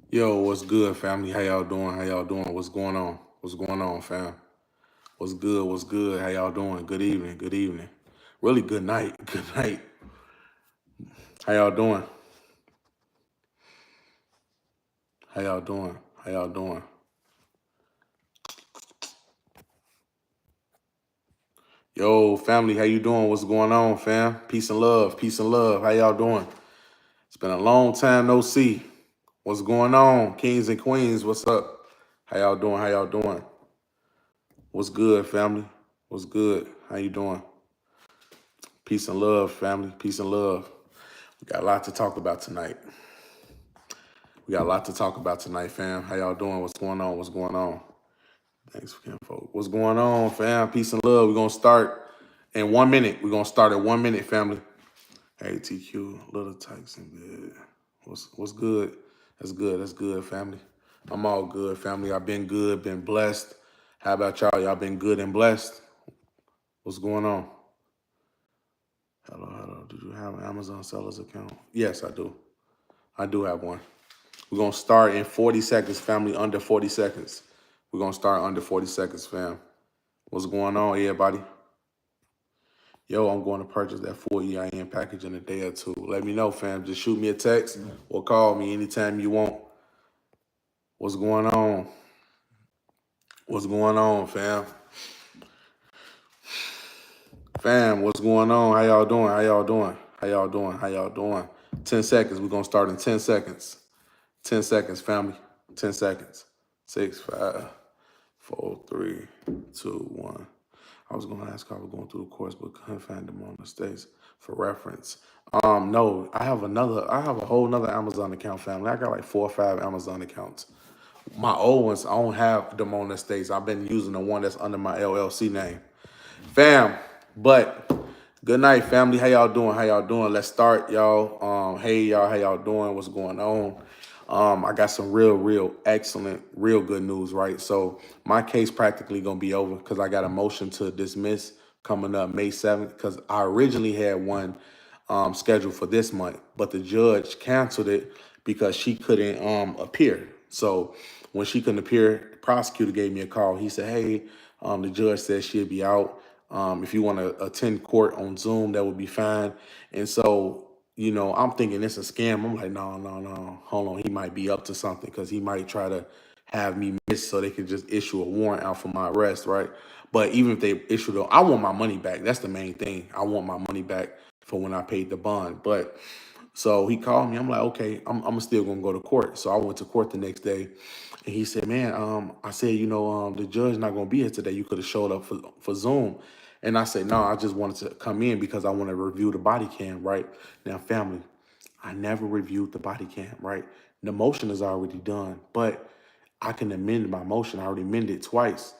Yo, what's good, family? How y'all doing? How y'all doing? What's going on? What's going on, fam? What's good? What's good? How y'all doing? Good evening. Good evening. Really good night. Good night. How y'all doing? How y'all doing? How y'all doing? Yo, family, how you doing? What's going on, fam? Peace and love. Peace and love. How y'all doing? It's been a long time no see. What's going on? Kings and queens, what's up? How y'all doing? How y'all doing? What's good, family? What's good? How you doing? Peace and love, family. Peace and love. We got a lot to talk about tonight. We got a lot to talk about tonight, fam. How y'all doing? What's going on? What's going on? Thanks for coming, folks. What's going on, fam? Peace and love. We're going to start in 1 minute. We're going to start in 1 minute, family. Hey, TQ, little Tyson, good. What's good? That's good. That's good, family. I'm all good, family. I've been good, been blessed. How about y'all? Y'all been good and blessed? What's going on? Hello. Do you have an Amazon sellers account? Yes, I do. I do have one. We're going to start in 40 seconds, family, under 40 seconds. We're going to start under 40 seconds, fam. What's going on, everybody? Yo, I'm going to purchase that full EIN package in a day or two. Let me know, fam. Just shoot me a text or call me anytime you want. What's going on? What's going on, fam? Fam, what's going on? How y'all doing? How y'all doing? How y'all doing? How y'all doing? 10 seconds. We're going to start in 10 seconds. 10 seconds, family. 10 seconds. 6, 5, 4, 3, 2, 1. I was going to ask how I was going through the course, but couldn't find them on the States for reference. No, I have a whole nother Amazon account, family. I got like 4 or 5 Amazon accounts. My old ones, I don't have them on the States. I've been using the one that's under my LLC name. Fam, but good night, family. How y'all doing? How y'all doing? Let's start, y'all. Hey, y'all, how y'all doing? What's going on? I got some real excellent, real good news, right? So my case practically gonna be over because I got a motion to dismiss coming up May 7th because I originally had one scheduled for this month, but the judge canceled it because she couldn't appear. So when she couldn't appear, the prosecutor gave me a call. He said, hey, the judge said she'll be out. If you want to attend court on Zoom, that would be fine. And so I'm thinking it's a scam. I'm like, no. Hold on. He might be up to something because he might try to have me miss so they could just issue a warrant out for my arrest, right? But even if they issue I want my money back. That's the main thing. I want my money back for when I paid the bond. But so he called me. I'm like, okay, I'm still gonna go to court. So I went to court the next day, and he said, man, I said, the judge not gonna be here today. You could have showed up for Zoom. And I said, no, I just wanted to come in because I want to review the body cam, right? Now, family, I never reviewed the body cam, right? The motion is already done, but I can amend my motion. I already amended it twice.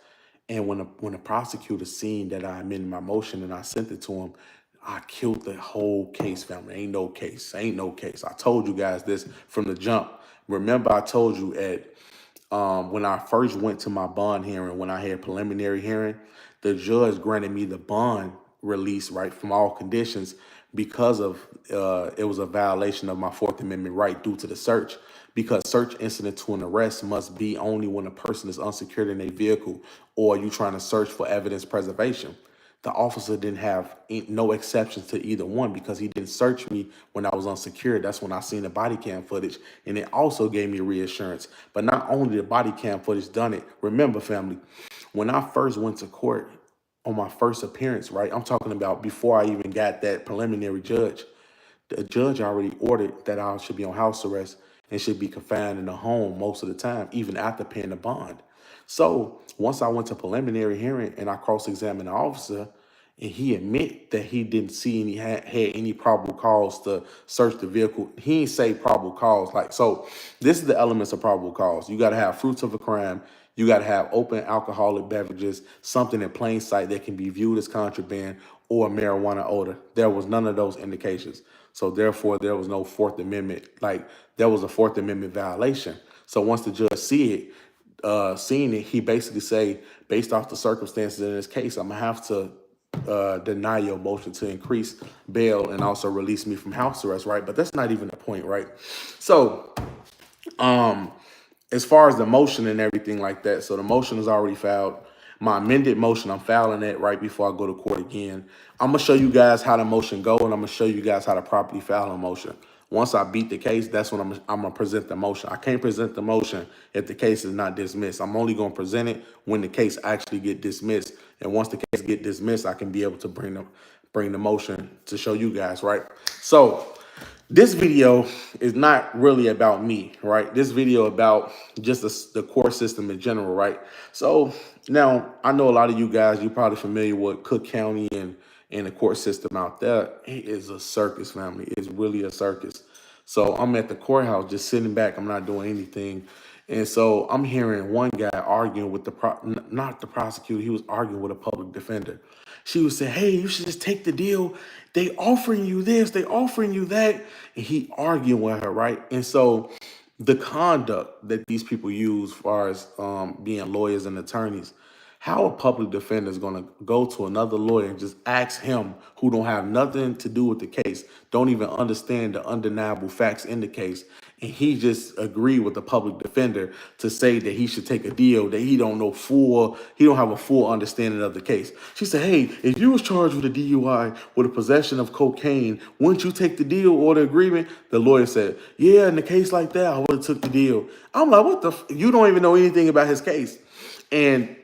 And when the prosecutor seen that I amended my motion and I sent it to him, I killed the whole case, family. Ain't no case. Ain't no case. I told you guys this from the jump. Remember, I told you when I first went to my bond hearing, when I had preliminary hearing, the judge granted me the bond release, right, from all conditions because of it was a violation of my Fourth Amendment right due to the search. Because search incident to an arrest must be only when a person is unsecured in a vehicle or you trying to search for evidence preservation. The officer didn't have no exceptions to either one because he didn't search me when I was unsecured. That's when I seen the body cam footage, and it also gave me reassurance. But not only the body cam footage done it. Remember, family, when I first went to court on my first appearance, right? I'm talking about before I even got that preliminary judge. The judge already ordered that I should be on house arrest and should be confined in a home most of the time, even after paying the bond. So once I went to preliminary hearing and I cross-examined the officer, and he admit that he didn't see had any probable cause to search the vehicle. He ain't say probable cause. So this is the elements of probable cause. You got to have fruits of a crime. You got to have open alcoholic beverages, something in plain sight that can be viewed as contraband or marijuana odor. There was none of those indications. So therefore, there was no Fourth Amendment. There was a Fourth Amendment violation. So once the judge seen it, he basically say, based off the circumstances in this case, I'm gonna have to deny your motion to increase bail and also release me from house arrest, right? But that's not even the point, right? So Um, as far as the motion and everything like that, so the motion is already filed. My amended motion, I'm filing it right before I go to court again. I'm gonna show you guys how the motion go, and I'm gonna show you guys how to properly file a motion. Once I beat the case, that's when I'm gonna present the motion. I can't present the motion if the case is not dismissed. I'm only gonna present it when the case actually get dismissed. And once the case get dismissed, I can be able to bring the motion to show you guys, right? So this video is not really about me, right? This video about just the court system in general, right? So now I know a lot of you guys, you're probably familiar with Cook County and the court system out there. It is a circus, family. It's really a circus. So I'm at the courthouse just sitting back. I'm not doing anything. And so I'm hearing one guy arguing with not the prosecutor. He was arguing with a public defender. She was saying, hey, you should just take the deal. They offering you this, they offering you that. And he arguing with her, right? And so the conduct that these people use as far as being lawyers and attorneys, how a public defender is going to go to another lawyer and just ask him, who don't have nothing to do with the case, don't even understand the undeniable facts in the case, and he just agreed with the public defender to say that he should take a deal that he don't have a full understanding of the case. She said, hey, if you was charged with a DUI with a possession of cocaine, wouldn't you take the deal or the agreement? The lawyer said, yeah, in a case like that, I would have took the deal. I'm like, what the you don't even know anything about his case. And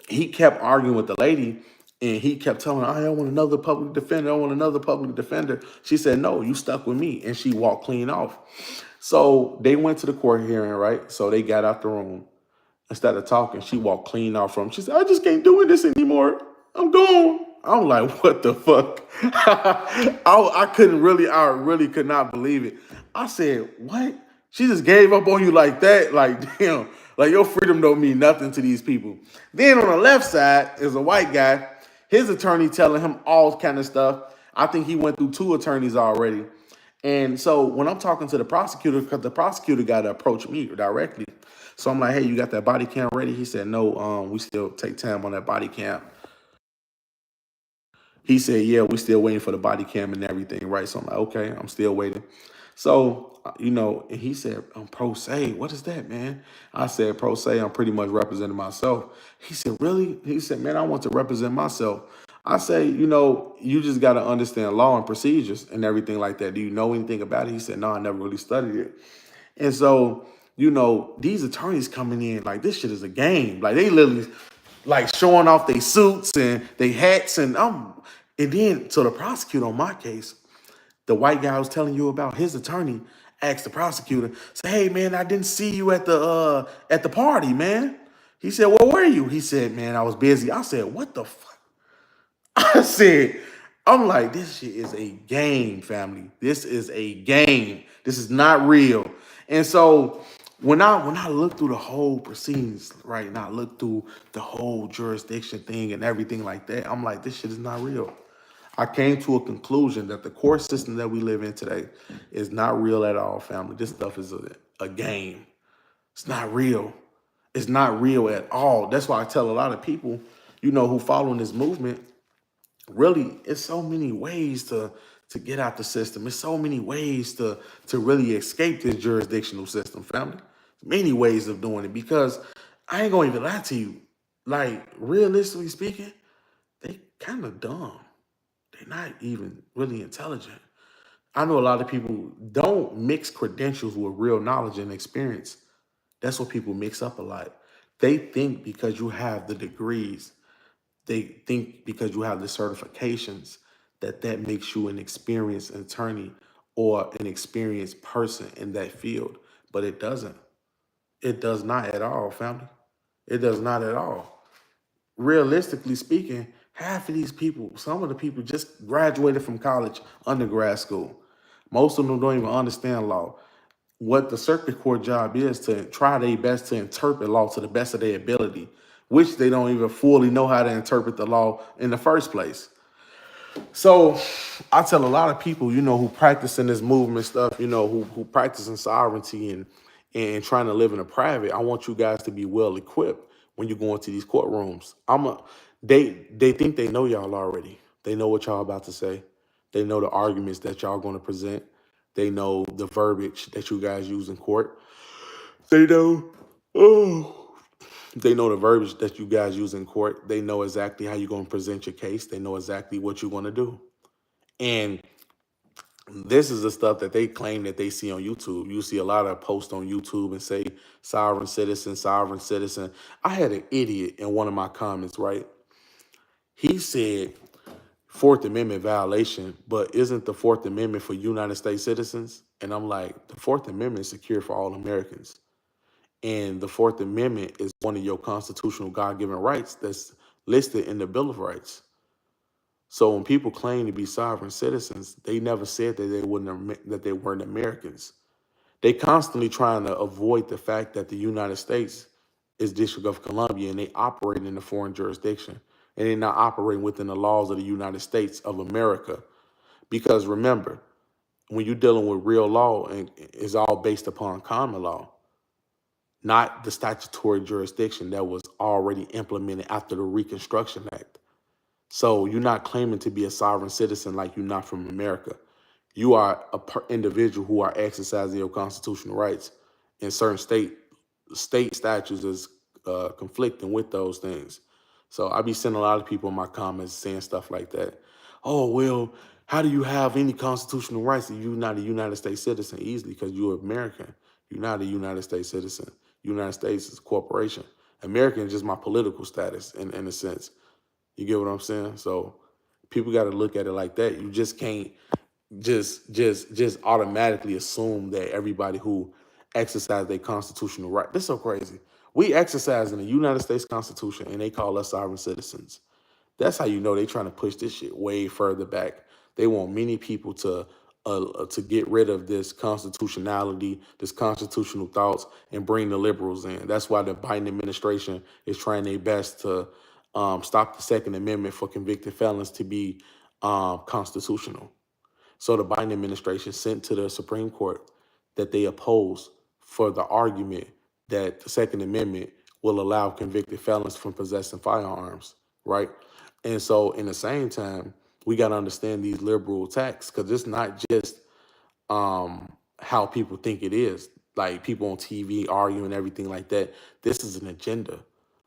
he kept arguing with the lady, and he kept telling her, I want another public defender. I want another public defender. She said, no, you stuck with me. And she walked clean off. So they went to the court hearing, right? So they got out the room. Instead of talking, she walked clean off from him. She said, I just can't do this anymore. I'm gone. I'm like, what the fuck? I really could not believe it. I said, what? She just gave up on you like that? Like, damn, like your freedom don't mean nothing to these people. Then on the left side is a white guy, his attorney telling him all kind of stuff. I think he went through 2 attorneys already. And so when I'm talking to the prosecutor, because the prosecutor got to approach me directly. So I'm like, hey, you got that body cam ready? He said, no, we still take time on that body cam. He said, yeah, we still waiting for the body cam and everything, right? So I'm like, okay, I'm still waiting. So, and he said, I'm pro se. What is that, man? I said, pro se, I'm pretty much representing myself. He said, really? He said, man, I want to represent myself. I say, you just got to understand law and procedures and everything like that. Do you know anything about it? He said, no, I never really studied it. And so, these attorneys coming in, like, this shit is a game. Like, they literally, like, showing off their suits and their hats. And then, so the prosecutor on my case, the white guy I was telling you about, his attorney asked the prosecutor, say, hey, man, I didn't see you at the party, man. He said, well, where are you? He said, man, I was busy. I said, what the fuck? I'm like, this shit is a game, family. This is a game. This is not real. And so when I look through the whole proceedings, right, and I look through the whole jurisdiction thing and everything like that, I'm like, this shit is not real. I came to a conclusion that the court system that we live in today is not real at all, family. This stuff is a game. It's not real. It's not real at all. That's why I tell a lot of people, who follow in this movement, really, it's so many ways to get out the system. It's so many ways to really escape this jurisdictional system, family. Many ways of doing it, because I ain't gonna even lie to you. Like, realistically speaking, they kind of dumb. They're not even really intelligent. I know a lot of people don't mix credentials with real knowledge and experience. That's what people mix up a lot. They think because you have the degrees, they think because you have the certifications, that makes you an experienced attorney or an experienced person in that field. But it doesn't. It does not at all, family. It does not at all. Realistically speaking, half of these people, some of the people just graduated from college, undergrad school. Most of them don't even understand law. What the circuit court job is to try their best to interpret law to the best of their ability, which they don't even fully know how to interpret the law in the first place. So I tell a lot of people, who practice in this movement stuff, who practice in sovereignty and trying to live in a private, I want you guys to be well equipped when you go into these courtrooms. They think they know y'all already. They know what y'all about to say. They know the arguments that y'all going to present. They know the verbiage that you guys use in court. They know, oh, they know the verbiage that you guys use in court. They know exactly how you're going to present your case. They know exactly what you want to do. And this is the stuff that they claim that they see on YouTube. You see a lot of posts on YouTube and say sovereign citizen, sovereign citizen. I had an idiot in one of my comments, right? He said Fourth Amendment violation, but isn't the Fourth Amendment for United States citizens? And I'm like, the Fourth Amendment is secure for all Americans. And the Fourth Amendment is one of your constitutional God-given rights that's listed in the Bill of Rights. So when people claim to be sovereign citizens, they never said that they weren't Americans. They constantly trying to avoid the fact that the United States is District of Columbia and they operate in a foreign jurisdiction and they're not operating within the laws of the United States of America. Because remember, when you're dealing with real law, and it's all based upon common law, not the statutory jurisdiction that was already implemented after the Reconstruction Act. So you're not claiming to be a sovereign citizen like you're not from America. You are an individual who are exercising your constitutional rights, and certain state statutes is conflicting with those things. So I be seeing a lot of people in my comments saying stuff like that. Oh, well, how do you have any constitutional rights if you're not a United States citizen? Easily, because you're American. You're not a United States citizen. United States is a corporation. American is just my political status in a sense. You get what I'm saying? So people got to look at it like that. You just can't just automatically assume that everybody who exercise their constitutional right. This is so crazy. We exercise in the United States Constitution and they call us sovereign citizens. That's how you know they trying to push this shit way further back. They want many people to get rid of this constitutionality, this constitutional thoughts, and bring the liberals in. That's why the Biden administration is trying their best to stop the Second Amendment for convicted felons to be constitutional. So the Biden administration sent to the Supreme Court that they oppose for the argument that the Second Amendment will allow convicted felons from possessing firearms, right? And so in the same time, we got to understand these liberal attacks because it's not just how people think it is. Like people on TV arguing everything like that. This is an agenda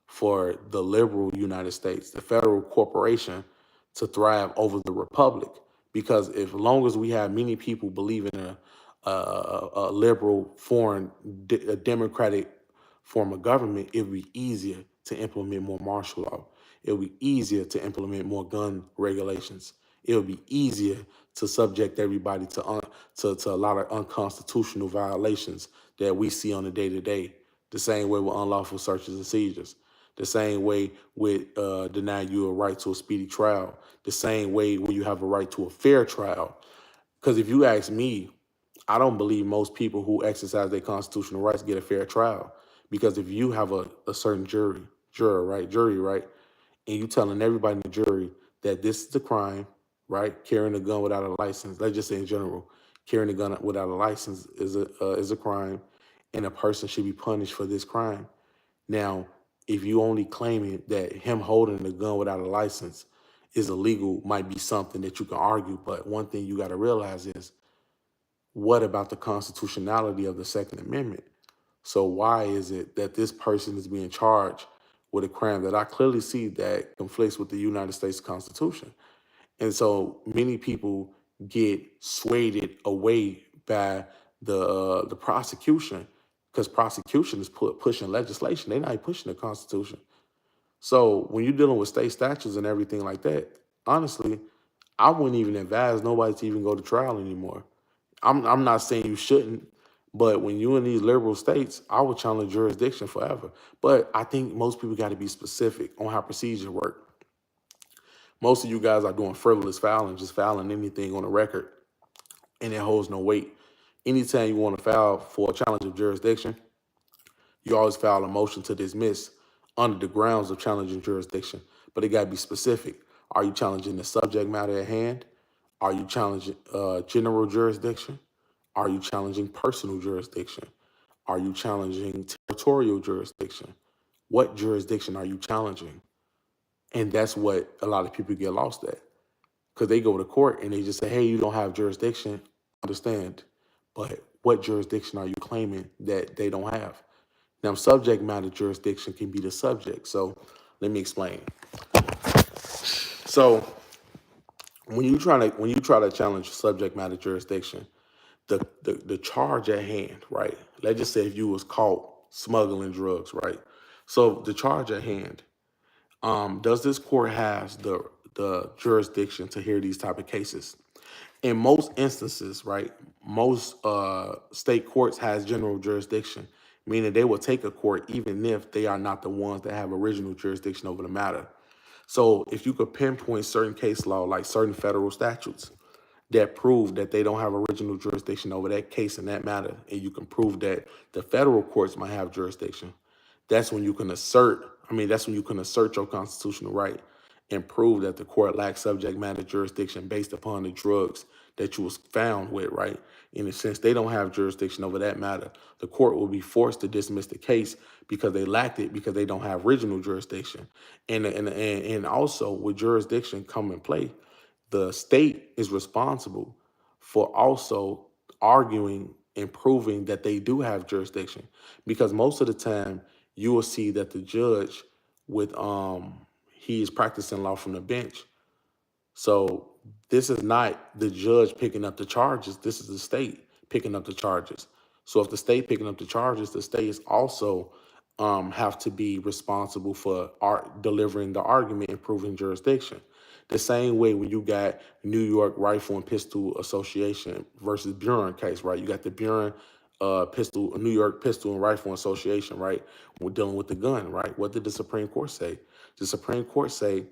for the liberal United States, the federal corporation, to thrive over the republic. Because if long as we have many people believe in a liberal foreign, a democratic form of government, it'll be easier to implement more martial law. It'll be easier to implement more gun regulations. It'll be easier to subject everybody to a lot of unconstitutional violations that we see on a day-to-day. The same way with unlawful searches and seizures. The same way with denying you a right to a speedy trial. The same way when you have a right to a fair trial. Because if you ask me, I don't believe most people who exercise their constitutional rights get a fair trial. Because if you have a certain jury, right, and you telling everybody in the jury that this is a crime, right, carrying a gun without a license, let's just say in general, carrying a gun without a license is a crime, and a person should be punished for this crime. Now, if you only claiming that him holding a gun without a license is illegal, might be something that you can argue. But one thing you got to realize is, what about the constitutionality of the Second Amendment? So why is it that this person is being charged with a crime that I clearly see that conflicts with the United States Constitution? And so many people get swayed away by the prosecution, because prosecution is pushing legislation. They're not pushing the Constitution. So when you're dealing with state statutes and everything like that, honestly, I wouldn't even advise nobody to even go to trial anymore. I'm not saying you shouldn't, but when you're in these liberal states, I would challenge jurisdiction forever. But I think most people got to be specific on how procedures work. Most of you guys are doing frivolous filing, just filing anything on the record, and it holds no weight. Anytime you want to file for a challenge of jurisdiction, you always file a motion to dismiss under the grounds of challenging jurisdiction, but it got to be specific. Are you challenging the subject matter at hand? Are you challenging general jurisdiction? Are you challenging personal jurisdiction? Are you challenging territorial jurisdiction? What jurisdiction are you challenging? And that's what a lot of people get lost at, because they go to court and they just say, hey, you don't have jurisdiction. Understand, but what jurisdiction are you claiming that they don't have? Now, subject matter jurisdiction can be the subject. So let me explain. So when you try to challenge subject matter jurisdiction, the charge at hand, right? Let's just say if you was caught smuggling drugs, right? So the charge at hand, does this court has the jurisdiction to hear these type of cases? In most instances, right, most state courts has general jurisdiction, meaning they will take a court even if they are not the ones that have original jurisdiction over the matter. So if you could pinpoint certain case law, like certain federal statutes, that prove that they don't have original jurisdiction over that case in that matter, and you can prove that the federal courts might have jurisdiction, that's when you can assert, that's when you can assert your constitutional right and prove that the court lacks subject matter jurisdiction based upon the drugs that you was found with, right? In a sense, they don't have jurisdiction over that matter. The court will be forced to dismiss the case because they lacked it, because they don't have original jurisdiction. And also with jurisdiction come in play, the state is responsible for also arguing and proving that they do have jurisdiction, because most of the time you will see that the judge with he is practicing law from the bench. So this is not the judge picking up the charges. This is the state picking up the charges. So if the state picking up the charges, the state is also have to be responsible for delivering the argument and proving jurisdiction. The same way when you got New York Rifle and Pistol Association versus Buren case, right? You got the Buren New York Pistol and Rifle Association, right? We're dealing with the gun, right? What did the Supreme Court say? The Supreme Court say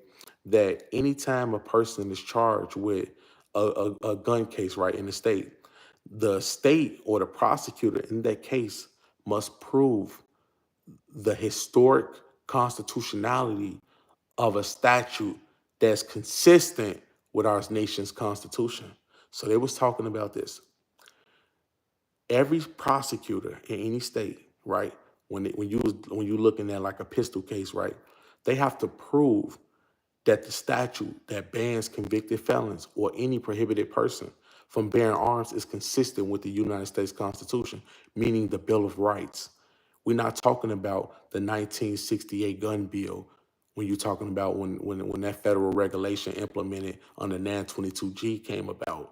that anytime a person is charged with a gun case, right, in the state or the prosecutor in that case must prove the historic constitutionality of a statute that's consistent with our nation's constitution. So they was talking about this. Every prosecutor in any state, right, when you looking at like a pistol case, right, they have to prove that the statute that bans convicted felons or any prohibited person from bearing arms is consistent with the United States Constitution, meaning the Bill of Rights. We're not talking about the 1968 gun bill when you're talking about when that federal regulation implemented under 922G came about.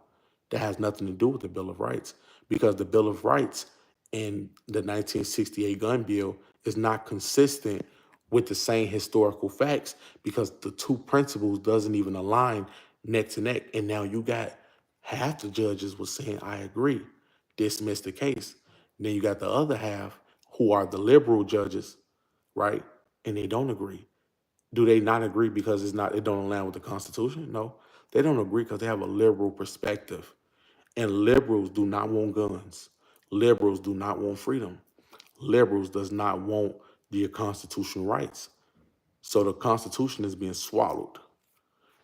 That has nothing to do with the Bill of Rights, because the Bill of Rights and the 1968 gun bill is not consistent with the same historical facts, because the two principles doesn't even align neck to neck. And now you got half the judges was saying, I agree, dismiss the case. And then you got the other half who are the liberal judges, right? And they don't agree. Do they not agree because it don't align with the Constitution? No, they don't agree because they have a liberal perspective. And liberals do not want guns. Liberals do not want freedom. Liberals does not want the constitutional rights. So the Constitution is being swallowed.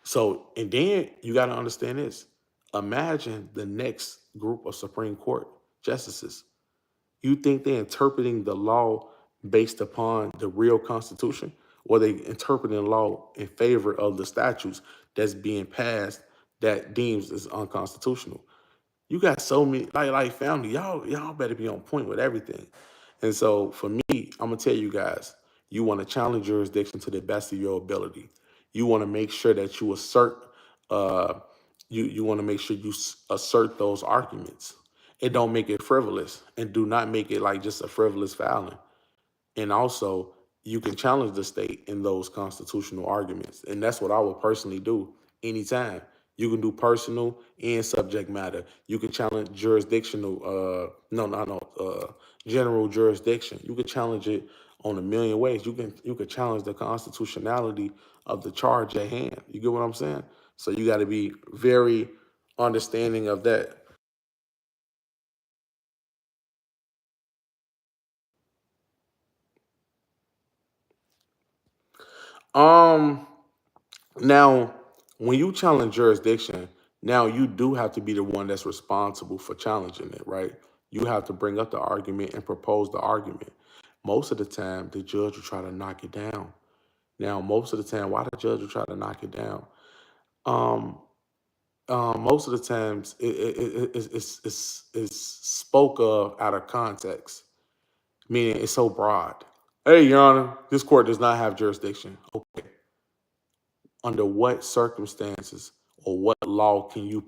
So, and then you got to understand this. Imagine the next group of Supreme Court justices. You think they're interpreting the law based upon the real Constitution, or they interpreting law in favor of the statutes that's being passed that deems is unconstitutional? You got so many, like family, y'all better be on point with everything. And so for me, I'm gonna tell you guys, you want to challenge jurisdiction to the best of your ability. You want to make sure that you assert, uh, you want to make sure you assert those arguments. And don't make it frivolous, and do not make it like just a frivolous filing. And also, you can challenge the state in those constitutional arguments. And that's what I would personally do anytime. You can do personal and subject matter. You can challenge jurisdictional, general jurisdiction. You can challenge it on a million ways. You can challenge the constitutionality of the charge at hand. You get what I'm saying? So you got to be very understanding of that. Um, Now, when you challenge jurisdiction, now you do have to be the one that's responsible for challenging it, right? You have to bring up the argument and propose the argument. Most of the time, the judge will try to knock it down. Now, most of the time, why the judge will try to knock it down? Um, most of the times it's spoke of out of context, meaning it's so broad. Hey, Your Honor, this court does not have jurisdiction. Okay. Under what circumstances or what law can you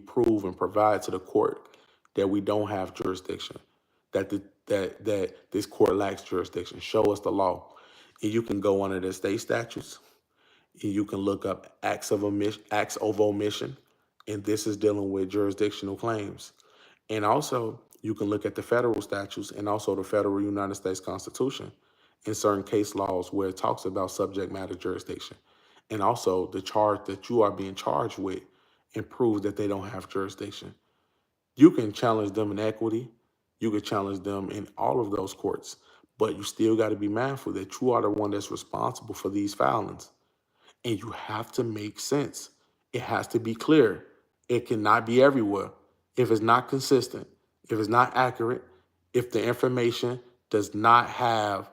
prove and provide to the court that we don't have jurisdiction, that this court lacks jurisdiction? Show us the law. And you can go under the state statutes, and you can look up acts of omission, and this is dealing with jurisdictional claims. And also, you can look at the federal statutes and also the federal United States Constitution in certain case laws where it talks about subject matter jurisdiction. And also the charge that you are being charged with and proves that they don't have jurisdiction. You can challenge them in equity. You can challenge them in all of those courts. But you still got to be mindful that you are the one that's responsible for these filings. And you have to make sense. It has to be clear. It cannot be everywhere. If it's not consistent, if it's not accurate, if the information does not have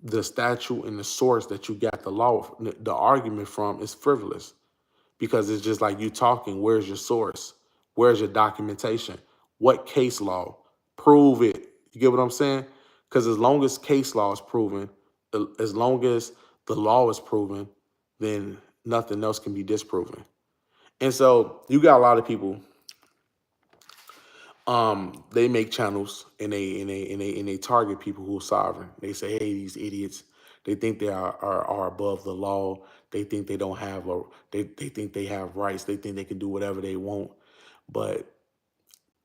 the statute and the source that you got the law, the argument from, is frivolous. Because it's just like you talking, where's your source? Where's your documentation? What case law? Prove it. You get what I'm saying? Because as long as case law is proven, as long as the law is proven, then nothing else can be disproven. And so you got a lot of people, they make channels and they target people who are sovereign. They say, hey, these idiots, they think they are above the law. They think they don't have they think they have rights. They think they can do whatever they want. But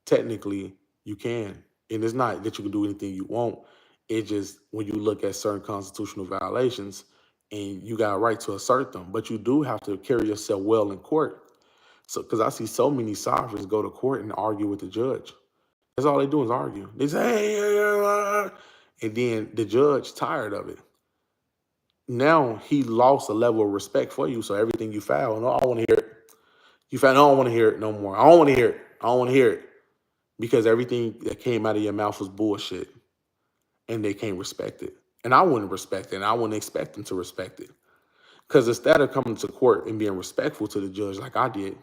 technically you can. And it's not that you can do anything you want. It's just when you look at certain constitutional violations and you got a right to assert them, but you do have to carry yourself well in court. So, because I see so many sovereigns go to court and argue with the judge. That's all they do is argue. They say, hey, and then the judge tired of it. Now he lost a level of respect for you. So everything you file, no, I don't want to hear it. You found, I don't want to hear it no more. I don't want to hear it. I don't want to hear it. Because everything that came out of your mouth was bullshit. And they can't respect it. And I wouldn't respect it. And I wouldn't expect them to respect it. Because instead of coming to court and being respectful to the judge like I did,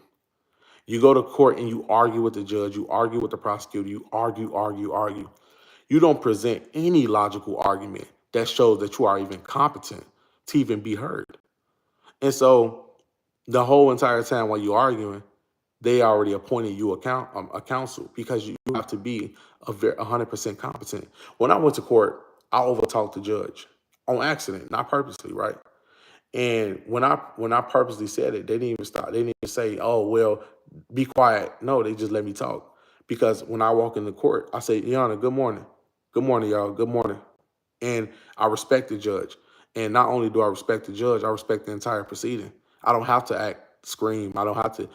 you go to court and you argue with the judge, you argue with the prosecutor, you argue. You don't present any logical argument that shows that you are even competent to even be heard. And so the whole entire time while you're arguing, they already appointed you a counsel because you have to be 100% competent. When I went to court, I overtalked the judge on accident, not purposely, right? And when I purposely said it, they didn't even stop. They didn't even say, oh, well, be quiet. No, they just let me talk. Because when I walk into court, I say, Your Honor, good morning. Good morning, y'all. Good morning. And I respect the judge. And not only do I respect the judge, I respect the entire proceeding. I don't have to scream. I don't have to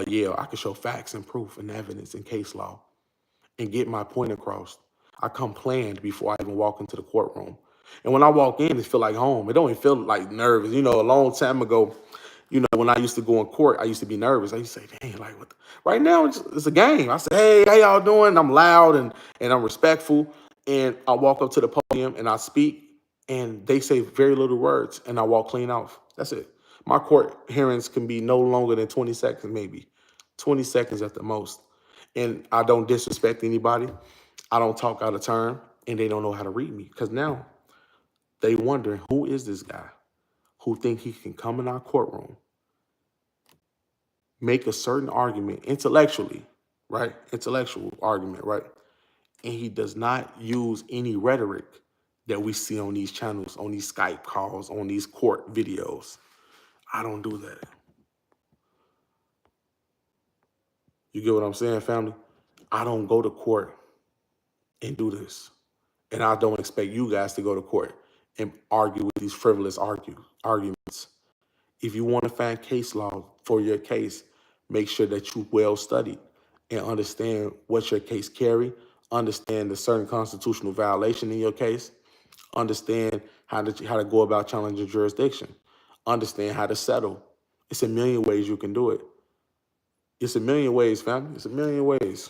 yell. I can show facts and proof and evidence and case law and get my point across. I come planned before I even walk into the courtroom. And when I walk in, it feel like home. It don't even feel like nervous. You know, a long time ago, you know, when I used to go in court, I used to be nervous. I used to say, dang, like, what? Right now, it's a game. I say, hey, how y'all doing? I'm loud and I'm respectful. And I walk up to the podium and I speak, and they say very little words, and I walk clean off. That's it. My court hearings can be no longer than 20 seconds, maybe 20 seconds at the most. And I don't disrespect anybody. I don't talk out of turn, and they don't know how to read me because now they wonder, who is this guy who think he can come in our courtroom, make a certain argument intellectually, right? Intellectual argument, right? And he does not use any rhetoric that we see on these channels, on these Skype calls, on these court videos. I don't do that. You get what I'm saying, family? I don't go to court and do this. And I don't expect you guys to go to court and argue with these frivolous arguments. If you want to find case law for your case, make sure that you well studied and understand what your case carry, understand the certain constitutional violation in your case, understand how to go about challenging jurisdiction, understand how to settle. It's a million ways you can do it. It's a million ways, family. It's a million ways.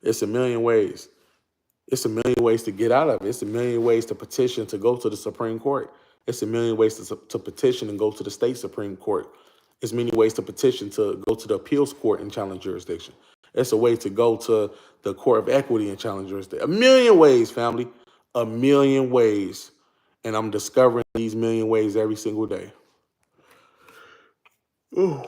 It's a million ways. It's a million ways to get out of it. It's a million ways to petition to go to the Supreme Court. It's a million ways to petition and go to the state Supreme Court. It's many ways to petition to go to the appeals court and challenge jurisdiction. It's a way to go to the court of equity and challenge jurisdiction. A million ways, family. A million ways. And I'm discovering these million ways every single day. Ooh.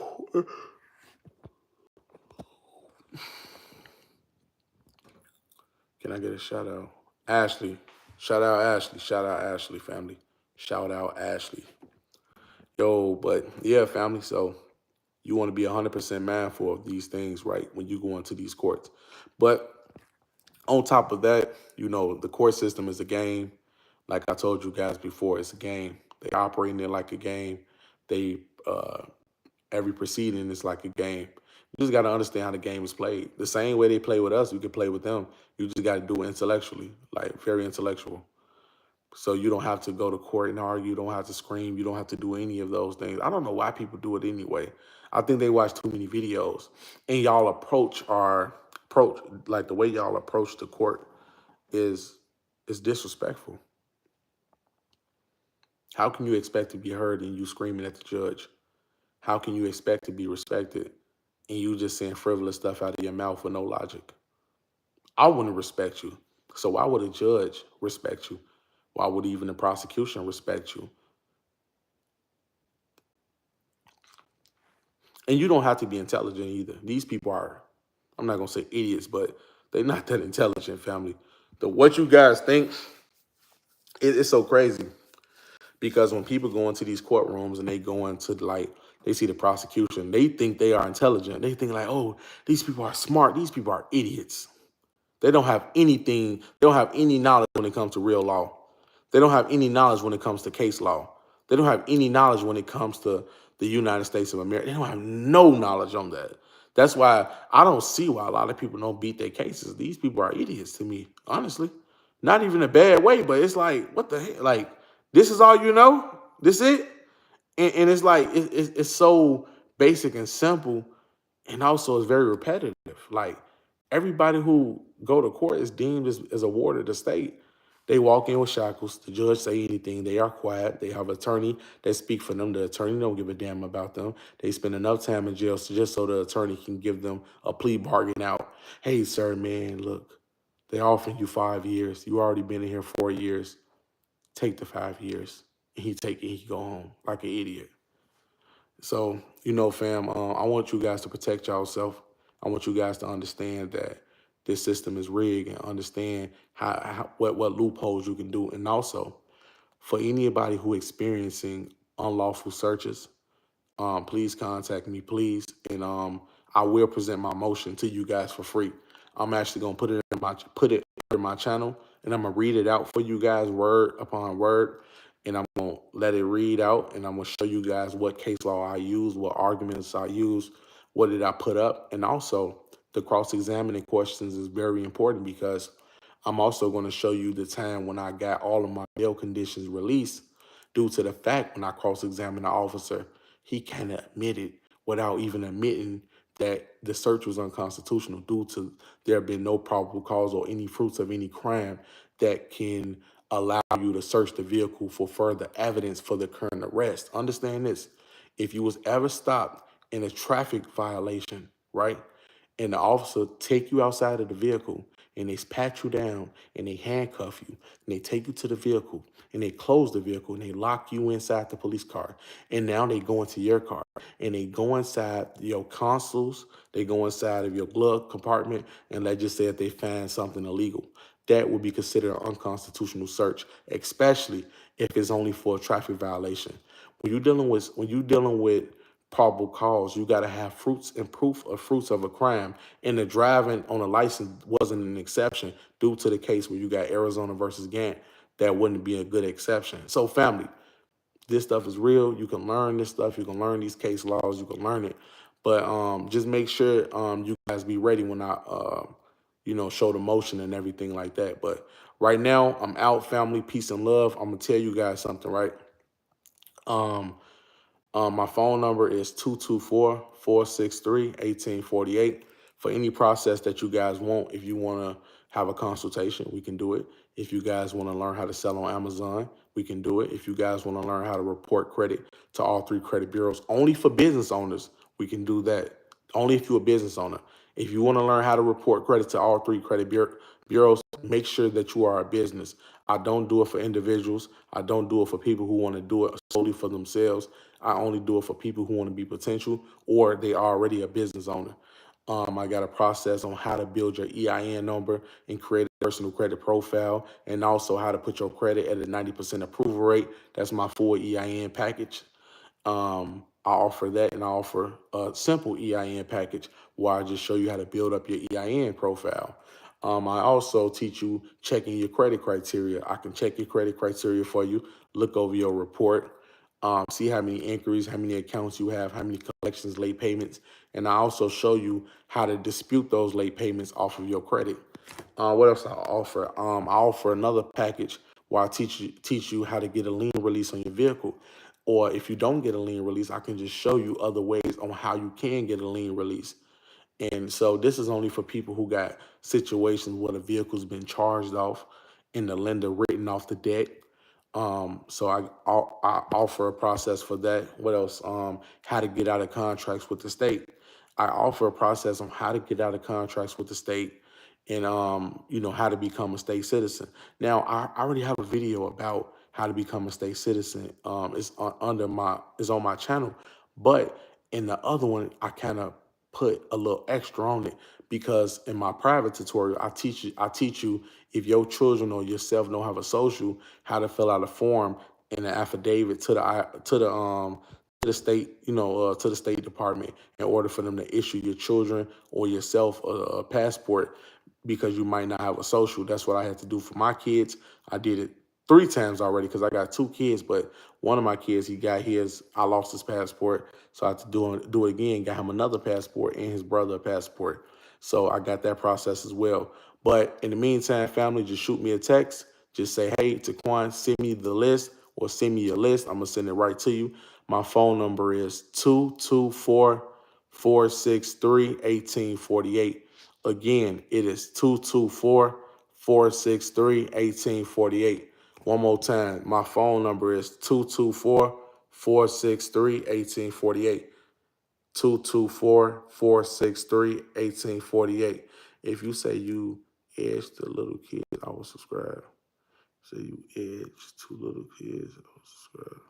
Can I get a shout out? Ashley. Shout out Ashley. Shout out Ashley, family. Shout out Ashley. Yo, but yeah, family. So you want to be 100% mindful of these things, right, when you go into these courts. But on top of that, the court system is a game. Like I told you guys before, it's a game. They operate in it like a game. They every proceeding is like a game. You just got to understand how the game is played. The same way they play with us, we can play with them. You just got to do it intellectually, like very intellectual. So you don't have to go to court and argue. You don't have to scream. You don't have to do any of those things. I don't know why people do it anyway. I think they watch too many videos. And y'all approach like the way y'all approach the court is disrespectful. How can you expect to be heard and you screaming at the judge? How can you expect to be respected and you just saying frivolous stuff out of your mouth with no logic? I wouldn't respect you. So why would a judge respect you? Why would even the prosecution respect you? And you don't have to be intelligent either. These people are, I'm not going to say idiots, but they're not that intelligent, family. What you guys think, it's so crazy. Because when people go into these courtrooms and they go into they see the prosecution, they think they are intelligent. They think like, oh, these people are smart. These people are idiots. They don't have anything. They don't have any knowledge when it comes to real law. They don't have any knowledge when it comes to case law. They don't have any knowledge when it comes to the United States of America. They don't have no knowledge on that. That's why I don't see why a lot of people don't beat their cases. These people are idiots to me, honestly. Not even a bad way, but it's like, what the heck? Like, this is all you know? This it? And it's like, it's so basic and simple, and also it's very repetitive. Like, everybody who go to court is deemed as a ward of the state. They walk in with shackles. The judge say anything. They are quiet. They have an attorney that speak for them. The attorney don't give a damn about them. They spend enough time in jail just so the attorney can give them a plea bargain out. Hey, sir, man, look, they're offering you 5 years. You already been in here 4 years. Take the 5 years. And he take it. He go home like an idiot. So, fam, I want you guys to protect yourself. I want you guys to understand that this system is rigged and understand what loopholes you can do. And also, for anybody who experiencing unlawful searches, please contact me, please. And I will present my motion to you guys for free. I'm actually gonna put it in my channel, and I'm gonna read it out for you guys word upon word. And I'm gonna let it read out, and I'm gonna show you guys what case law I use, what arguments I use, what did I put up, and also the cross-examining questions is very important because I'm also going to show you the time when I got all of my bail conditions released due to the fact when I cross-examined the officer, he kind of admitted without even admitting that the search was unconstitutional due to there being no probable cause or any fruits of any crime that can allow you to search the vehicle for further evidence for the current arrest. Understand this. If you was ever stopped in a traffic violation, right, and the officer take you outside of the vehicle and they pat you down and they handcuff you and they take you to the vehicle and they close the vehicle and they lock you inside the police car. And now they go into your car and they go inside your consoles, they go inside of your glove compartment, and let's just say if they find something illegal. That would be considered an unconstitutional search, especially if it's only for a traffic violation. When you're dealing with probable cause, you got to have fruits and proof of fruits of a crime. And the driving on a license wasn't an exception due to the case where you got Arizona versus Gant. That wouldn't be a good exception. So family, this stuff is real. You can learn this stuff. You can learn these case laws. You can learn it. But just make sure you guys be ready when I, show the motion and everything like that. But right now, I'm out, family. Peace and love. I'm going to tell you guys something, right? My phone number is 224-463-1848. For any process that you guys want, if you want to have a consultation, we can do it. If you guys want to learn how to sell on Amazon, we can do it. If you guys want to learn how to report credit to all three credit bureaus. Only for business owners, we can do that. Only if you're a business owner. If you want to learn how to report credit to all three credit bureaus, make sure that you are a business. I don't do it for individuals. I don't do it for people who want to do it solely for themselves. I only do it for people who want to be potential or they are already a business owner. I got a process on how to build your EIN number and create a personal credit profile, and also how to put your credit at a 90% approval rate. That's my full EIN package. I offer that, and I offer a simple EIN package where I just show you how to build up your EIN profile. I also teach you checking your credit criteria. I can check your credit criteria for you, look over your report, see how many inquiries, how many accounts you have, how many collections, late payments, and I also show you how to dispute those late payments off of your credit. What else I offer? I offer another package where I teach you how to get a lien release on your vehicle. Or if you don't get a lien release, I can just show you other ways on how you can get a lien release. And so this is only for people who got situations where the vehicle's been charged off and the lender written off the debt. So I offer a process for that. What else? How to get out of contracts with the state. I offer a process on how to get out of contracts with the state and, how to become a state citizen. Now, I already have a video about how to become a state citizen. It's on my channel, but in the other one, I kind of put a little extra on it because in my private tutorial, I teach you if your children or yourself don't have a social, how to fill out a form and an affidavit to the state, to the State Department in order for them to issue your children or yourself a passport because you might not have a social. That's what I had to do for my kids. I did it 3 times already because I got 2 kids, but one of my kids, I lost his passport. So I had to do it again, got him another passport and his brother a passport. So I got that process as well. But in the meantime, family, just shoot me a text. Just say, hey, Taquan, send me the list or send me your list. I'm going to send it right to you. My phone number is 224-463-1848. Again, it is 224-463-1848. One more time, my phone number is 224-463-1848. 224-463-1848. If you say you edge to little kids, I will subscribe. Say you edge to little kids, I will subscribe.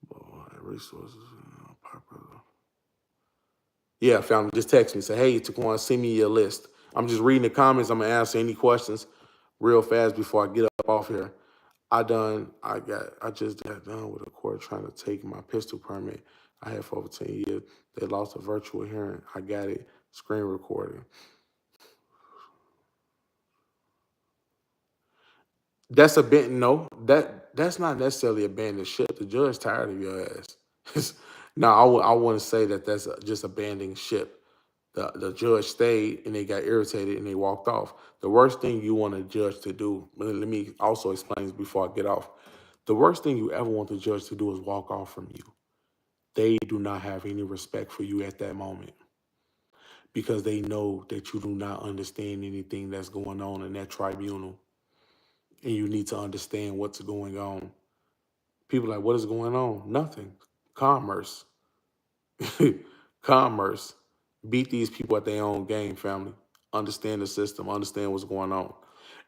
Boy, resources, popular. Yeah, family, just text me. Say, hey, Taquan, send me your list. I'm just reading the comments. I'm going to answer any questions real fast before I get up off here. I just got done with a court trying to take my pistol permit I had for over 10 years. They lost a virtual hearing. I got it, screen recording. That's not necessarily abandoned ship. The judge tired of your ass. No, I wouldn't say that that's just abandoning ship. The judge stayed and they got irritated and they walked off. The worst thing you want a judge to do, let me also explain this before I get off. The worst thing you ever want the judge to do is walk off from you. They do not have any respect for you at that moment because they know that you do not understand anything that's going on in that tribunal. And you need to understand what's going on. People are like, what is going on? Nothing. Commerce. Commerce. Beat these people at their own game, family. Understand the system. Understand what's going on.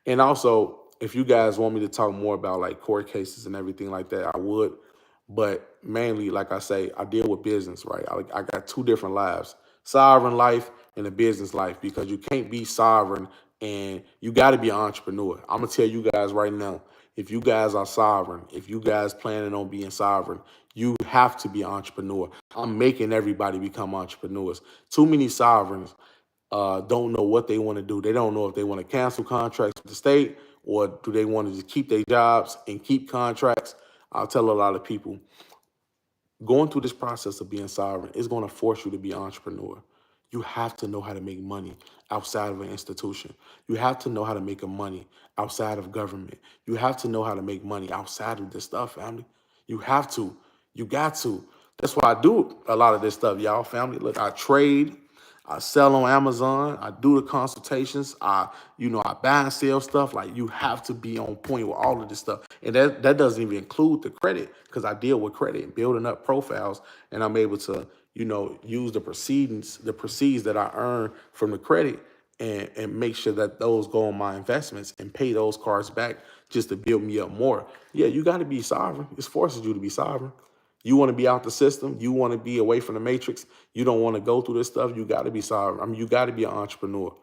And also, if you guys want me to talk more about like court cases and everything like that, I would. But mainly, like I say, I deal with business, right? I got 2 different lives, sovereign life and a business life, because you can't be sovereign and you got to be an entrepreneur. I'm going to tell you guys right now, if you guys are sovereign, if you guys planning on being sovereign, you have to be an entrepreneur. I'm making everybody become entrepreneurs. Too many sovereigns don't know what they want to do. They don't know if they want to cancel contracts with the state or do they want to just keep their jobs and keep contracts. I'll tell a lot of people, going through this process of being sovereign is going to force you to be an entrepreneur. You have to know how to make money outside of an institution. You have to know how to make money outside of government. You have to know how to make money outside of this stuff, family. You have to. You got to. That's why I do a lot of this stuff, y'all, family. Look, I trade. I sell on Amazon. I do the consultations. I buy and sell stuff. Like, you have to be on point with all of this stuff. And that doesn't even include the credit, because I deal with credit and building up profiles, and I'm able to, use the proceeds that I earn from the credit, and make sure that those go on my investments and pay those cards back just to build me up more. Yeah, you got to be sovereign. It forces you to be sovereign. You want to be out the system. You want to be away from the matrix. You don't want to go through this stuff. You got to be sovereign. I mean, you got to be an entrepreneur.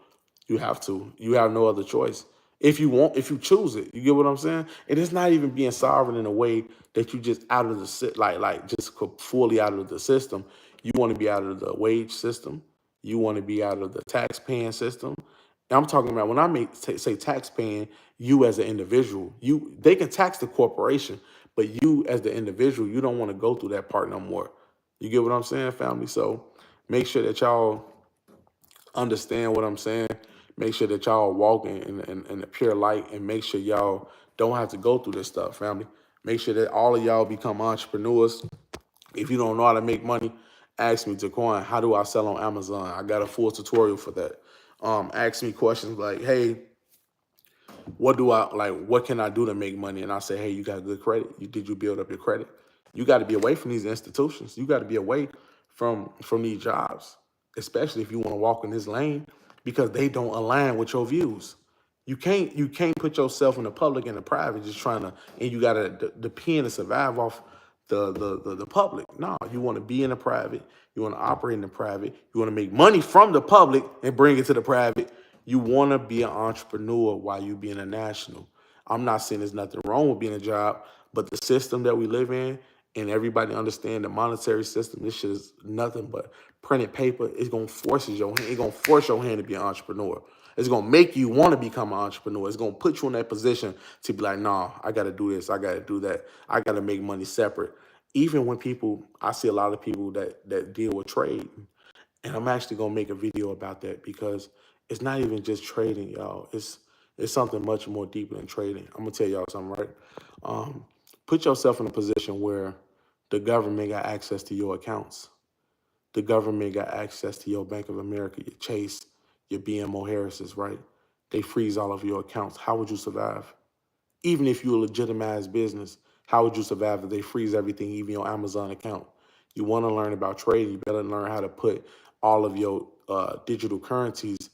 You have to. You have no other choice. If you choose it, you get what I'm saying? And it's not even being sovereign in a way that you just out of the like just fully out of the system. You want to be out of the wage system. You want to be out of the tax paying system. And I'm talking about when I say tax paying, you as an individual, they can tax the corporation, but you as the individual, you don't want to go through that part no more. You get what I'm saying, family? So make sure that y'all understand what I'm saying. Make sure that y'all walk in the pure light, and make sure y'all don't have to go through this stuff, family. Make sure that all of y'all become entrepreneurs. If you don't know how to make money, ask me, Taquan, how do I sell on Amazon? I got a full tutorial for that. Ask me questions like, hey, what can I do to make money? And I say, hey, you got good credit. Did you build up your credit? You got to be away from these institutions. You got to be away from these jobs, especially if you want to walk in this lane, because they don't align with your views. You can't put yourself in the public and the private just trying to, and you got to depend and survive off the public. No, you want to be in the private. You want to operate in the private. You want to make money from the public and bring it to the private. You want to be an entrepreneur while you being a national. I'm not saying there's nothing wrong with being a job, but the system that we live in, and everybody understand the monetary system, this shit is nothing but printed paper. It's gonna force your hand. It's gonna force your hand to be an entrepreneur. It's gonna make you want to become an entrepreneur. It's gonna put you in that position to be like, nah, I gotta do this, I gotta do that, I gotta make money separate. Even when I see a lot of people that deal with trade, and I'm actually gonna make a video about that, because it's not even just trading, y'all. It's something much more deeper than trading. I'm gonna tell y'all something, right? Put yourself in a position where the government got access to your accounts. The government got access to your Bank of America, your Chase, your BMO Harris's, right? They freeze all of your accounts. How would you survive? Even if you're a legitimized business, how would you survive if they freeze everything, even your Amazon account? You want to learn about trading, you better learn how to put all of your digital currencies,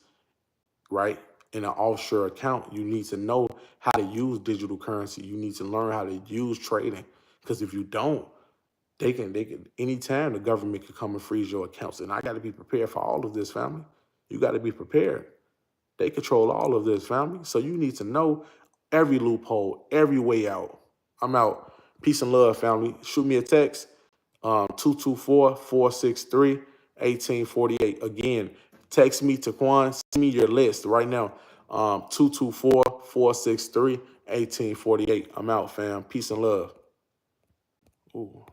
right, in an offshore account. You need to know how to use digital currency. You need to learn how to use trading, because if you don't, they can anytime the government could come and freeze your accounts. And I got to be prepared for all of this, family. You got to be prepared. They control all of this, family. So you need to know every loophole, every way out. I'm out. Peace and love, family. Shoot me a text, 224-463-1848. Again, text me, Taquan. Send me your list right now, 224-463-1848. I'm out, fam. Peace and love. Ooh.